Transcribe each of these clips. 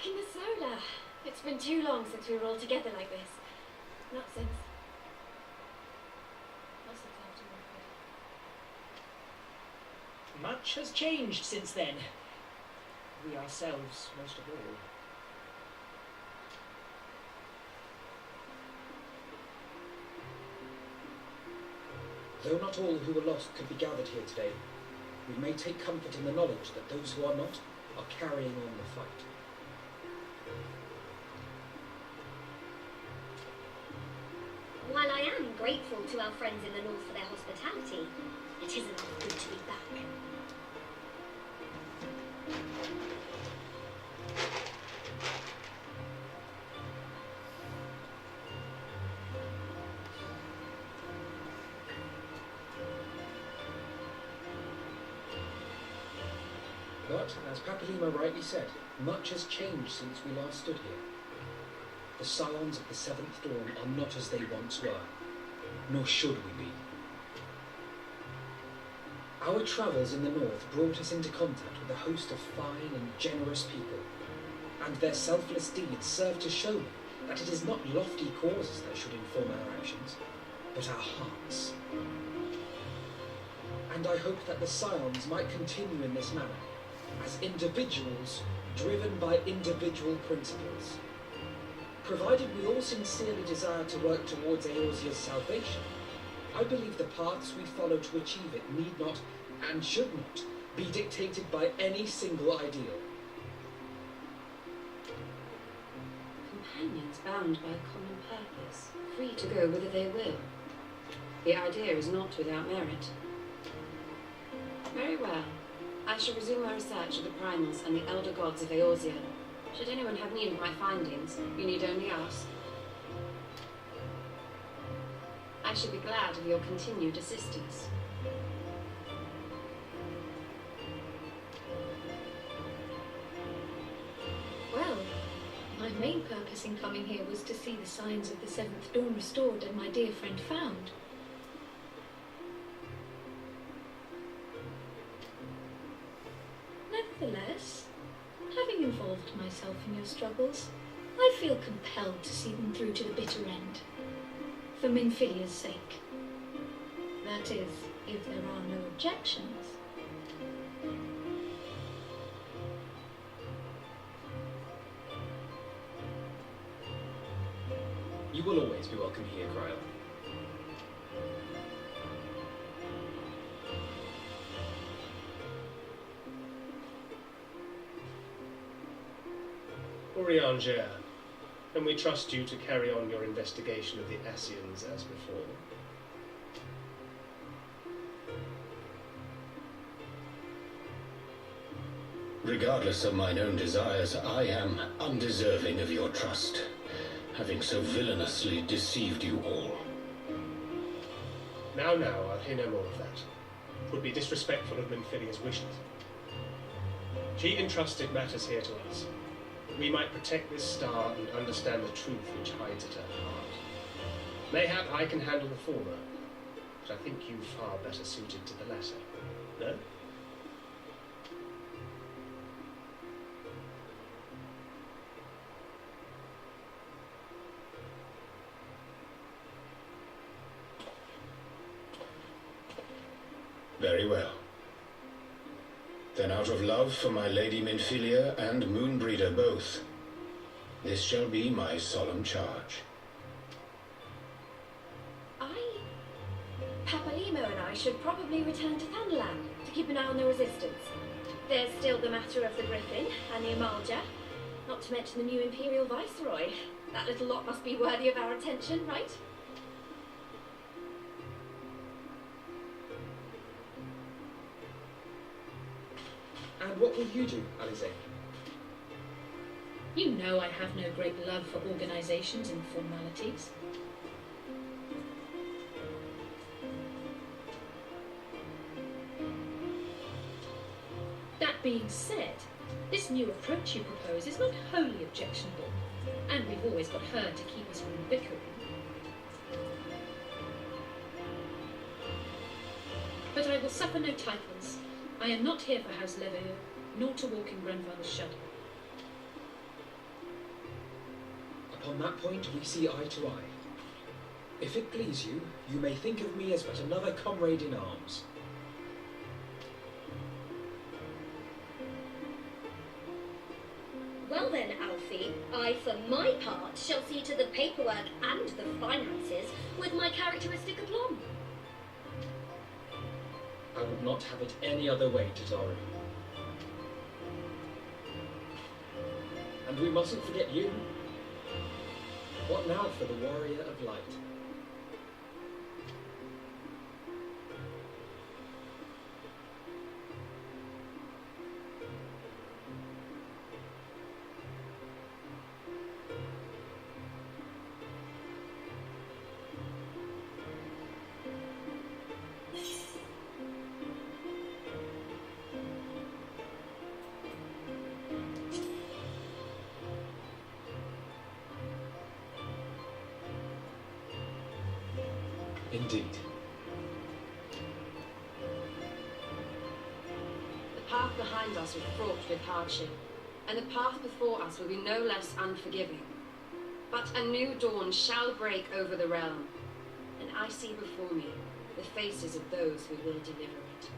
back in the solar. It's been too long since we were all together like this. Not since... after Rockford. Much has changed since then. We ourselves, most of all. Though not all who were lost could be gathered here today, we may take comfort in the knowledge that those who are not are carrying on the fight. While I am grateful to our friends in the north for their hospitality, it isn't all good to be back. But, as Papalima rightly said, much has changed since we last stood here. The scions of the Seventh Dawn are not as they once were, nor should we be. Our travels in the north brought us into contact with a host of fine and generous people, and their selfless deeds serve to show me that it is not lofty causes that should inform our actions, but our hearts. And I hope that the scions might continue in this manner, as individuals driven by individual principles. Provided we all sincerely desire to work towards Eorzea's salvation, I believe the paths we follow to achieve it need not, and should not, be dictated by any single ideal. Companions bound by a common purpose, free to go whither they will. The idea is not without merit. Very well. I shall resume my research of the primals and the elder gods of Eorzea. Should anyone have need of my findings, you need only ask. I should be glad of your continued assistance. Well, my main purpose in coming here was to see the signs of the Seventh Dawn restored and my dear friend found. Nevertheless, having involved myself in your struggles, I feel compelled to see them through to the bitter end. For Minfilia's sake. That is, if there are no objections. You will always be welcome here, Cryle. Urianger, can we trust you to carry on your investigation of the Ascians as before? Regardless of mine own desires, I am undeserving of your trust, having so villainously deceived you all. Now, I'll hear no more of that. It would be disrespectful of Minfilia's wishes. She entrusted matters here to us. We might protect this star and understand the truth which hides at her heart. Mayhap I can handle the former, but I think you far better suited to the latter. No? Very well. Then out of love for my Lady Minfilia and Moonbreeder both, this shall be my solemn charge. Papalima and I should probably return to Thunderland to keep an eye on the resistance. There's still the matter of the Griffin and the Amalja, not to mention the new Imperial Viceroy. That little lot must be worthy of our attention, right? And what will you do, Alizé? You know I have no great love for organizations and formalities. That being said, this new approach you propose is not wholly objectionable, and we've always got her to keep us from bickering. But I will suffer no titles. I am not here for House Leveilleur, nor to walk in grandfather's shadow. Upon that point we see eye to eye. If it please you, you may think of me as but another comrade in arms. Well then, Alfie, I for my part shall see to the paperwork and the finances with my characteristic aplomb. I would not have it any other way, Tataru. And we mustn't forget you. What now for the warrior of light? Indeed. The path behind us was fraught with hardship, and the path before us will be no less unforgiving. But a new dawn shall break over the realm, and I see before me the faces of those who will deliver it.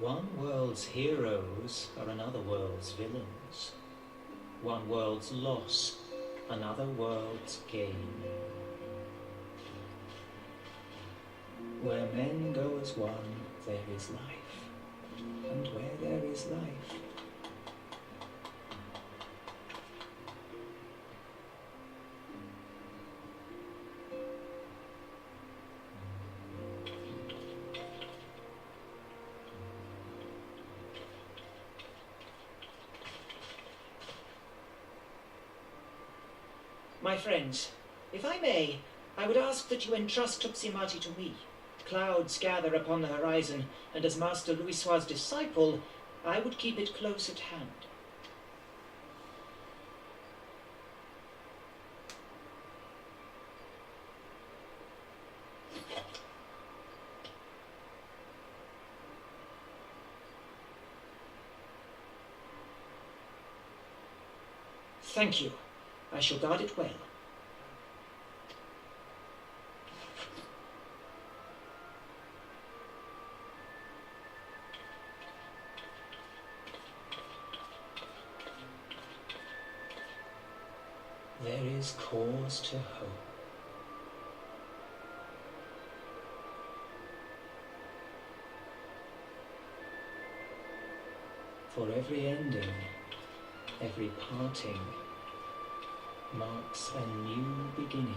One world's heroes are another world's villains. One world's loss, another world's gain. Where men go as one, there is life. And where there is life, My friends, if I may, I would ask that you entrust Tuximati to me. Clouds gather upon the horizon, and as Master Louisoix's disciple, I would keep it close at hand. Thank you. I shall guard it well. there is cause to hope. For every ending, every parting, marks a new beginning.